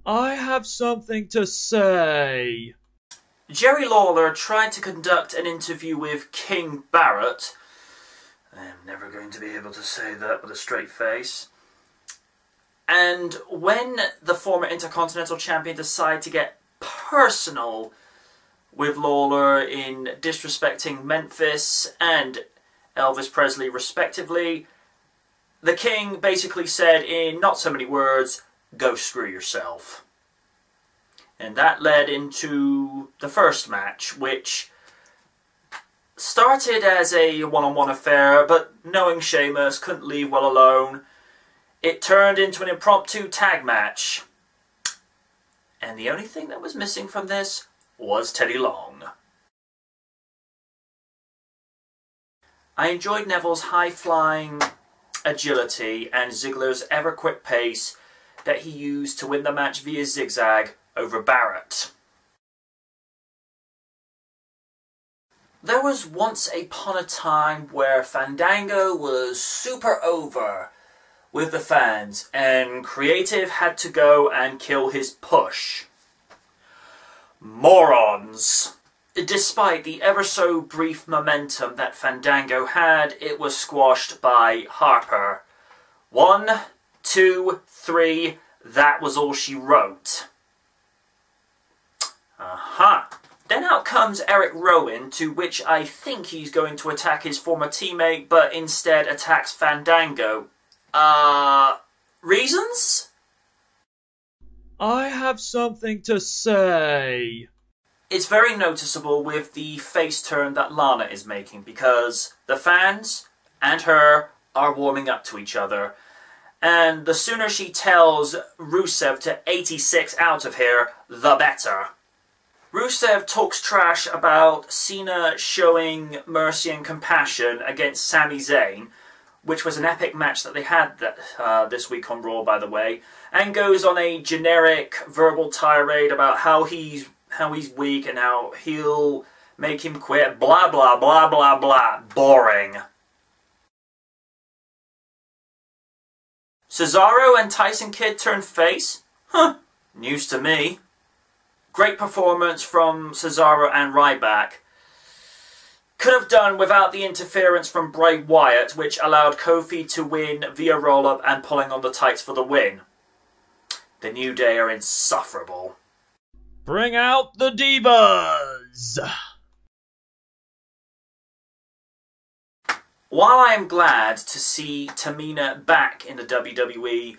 I have something to say. Jerry Lawler tried to conduct an interview with King Barrett. I'm never going to be able to say that with a straight face. And when the former Intercontinental Champion decided to get personal with Lawler in disrespecting Memphis and Elvis Presley respectively, the King basically said in not so many words, "Go screw yourself." And that led into the first match, which started as a one-on-one affair, but knowing Sheamus couldn't leave well alone, it turned into an impromptu tag match. And the only thing that was missing from this was Teddy Long. I enjoyed Neville's high-flying agility and Ziggler's ever-quick pace that he used to win the match via zigzag over Barrett. There was once upon a time where Fandango was super over with the fans and Creative had to go and kill his push. Morons! Despite the ever so brief momentum that Fandango had, it was squashed by Harper. 1, 2, 3, that was all she wrote. Then out comes Eric Rowan, to which I think he's going to attack his former teammate, but instead attacks Fandango. Reasons? I have something to say. It's very noticeable with the face turn that Lana is making, because the fans and her are warming up to each other. And the sooner she tells Rusev to 86 out of here, the better. Rusev talks trash about Cena showing mercy and compassion against Sami Zayn, which was an epic match that they had this week on Raw, by the way, and goes on a generic verbal tirade about how he's weak and how he'll make him quit, blah blah blah blah blah. Boring. Cesaro and Tyson Kidd turn face? Huh, news to me. Great performance from Cesaro and Ryback. Could have done without the interference from Bray Wyatt, which allowed Kofi to win via roll-up and pulling on the tights for the win. The New Day are insufferable. Bring out the divas! While I am glad to see Tamina back in the WWE,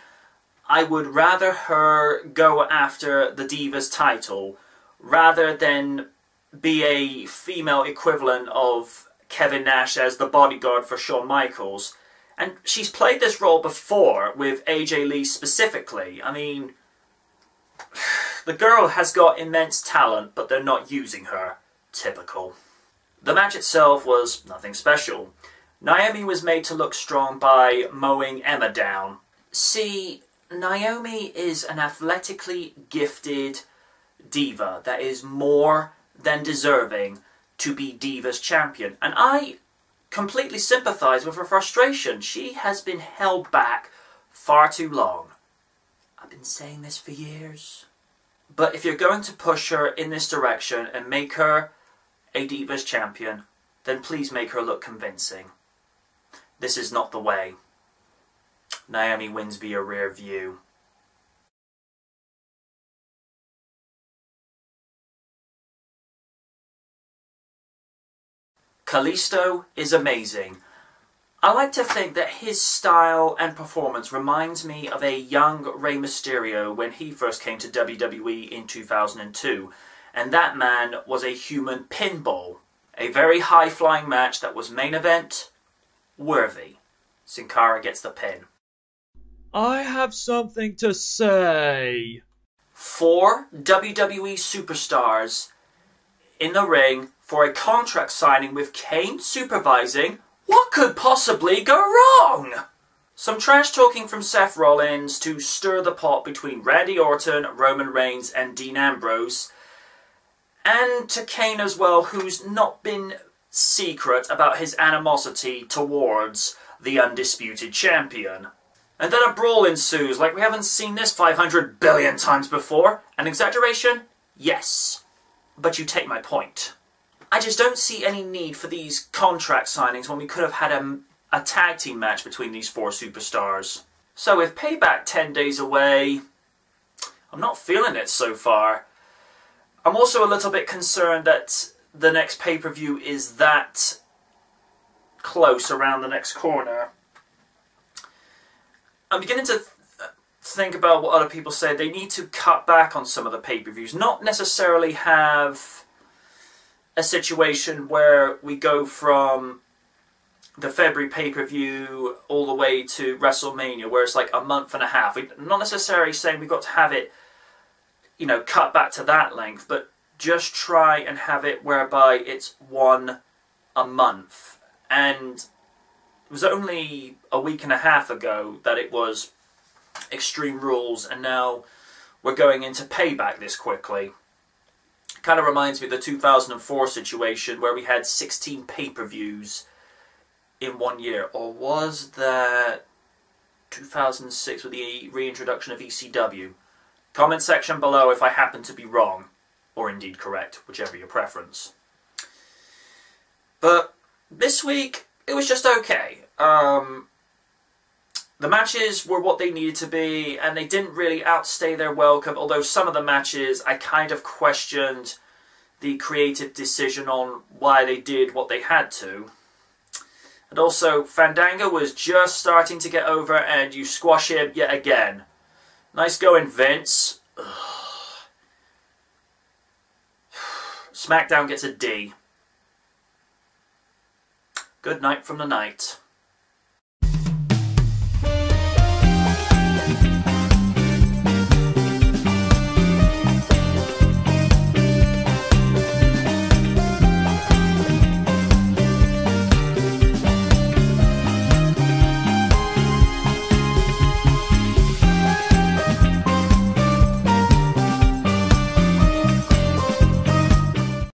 I would rather her go after the Divas title rather than be a female equivalent of Kevin Nash as the bodyguard for Shawn Michaels. And she's played this role before with AJ Lee specifically. I mean, the girl has got immense talent, but they're not using her. Typical. The match itself was nothing special. Naomi was made to look strong by mowing Emma down. See, Naomi is an athletically gifted diva that is more than deserving to be Divas champion. And I completely sympathise with her frustration. She has been held back far too long. I've been saying this for years. But if you're going to push her in this direction and make her a Divas champion, then please make her look convincing. This is not the way. Naomi wins via rear view. Kalisto is amazing. I like to think that his style and performance reminds me of a young Rey Mysterio when he first came to WWE in 2002, and that man was a human pinball. A very high-flying match that was main event worthy. Sin Cara gets the pin. I have something to say. 4 WWE superstars in the ring for a contract signing with Kane supervising. What could possibly go wrong? Some trash talking from Seth Rollins to stir the pot between Randy Orton, Roman Reigns and Dean Ambrose. And to Kane as well, who's not been secret about his animosity towards the undisputed champion. And then a brawl ensues, like we haven't seen this 500 billion times before. An exaggeration? Yes. But you take my point. I just don't see any need for these contract signings when we could have had a tag team match between these four superstars. So with Payback 10 days away, I'm not feeling it so far. I'm also a little bit concerned that the next pay-per-view is that close around the next corner. I'm beginning to think about what other people say. They need to cut back on some of the pay-per-views. Not necessarily have a situation where we go from the February pay-per-view all the way to WrestleMania, where it's like a month and a half. We're not necessarily saying we've got to have it, you know, cut back to that length, but just try and have it whereby it's one a month. And it was only a week and a half ago that it was Extreme Rules, and now we're going into Payback this quickly. Kind of reminds me of the 2004 situation where we had 16 pay-per-views in 1 year. Or was that 2006 with the reintroduction of ECW? Comment section below if I happen to be wrong, or indeed correct, whichever your preference. But this week, it was just okay. The matches were what they needed to be, and they didn't really outstay their welcome, although some of the matches I kind of questioned the creative decision on why they did what they had to. And also, Fandango was just starting to get over, and you squash him yet again. Nice going, Vince. Ugh. SmackDown gets a D. Good night from the night.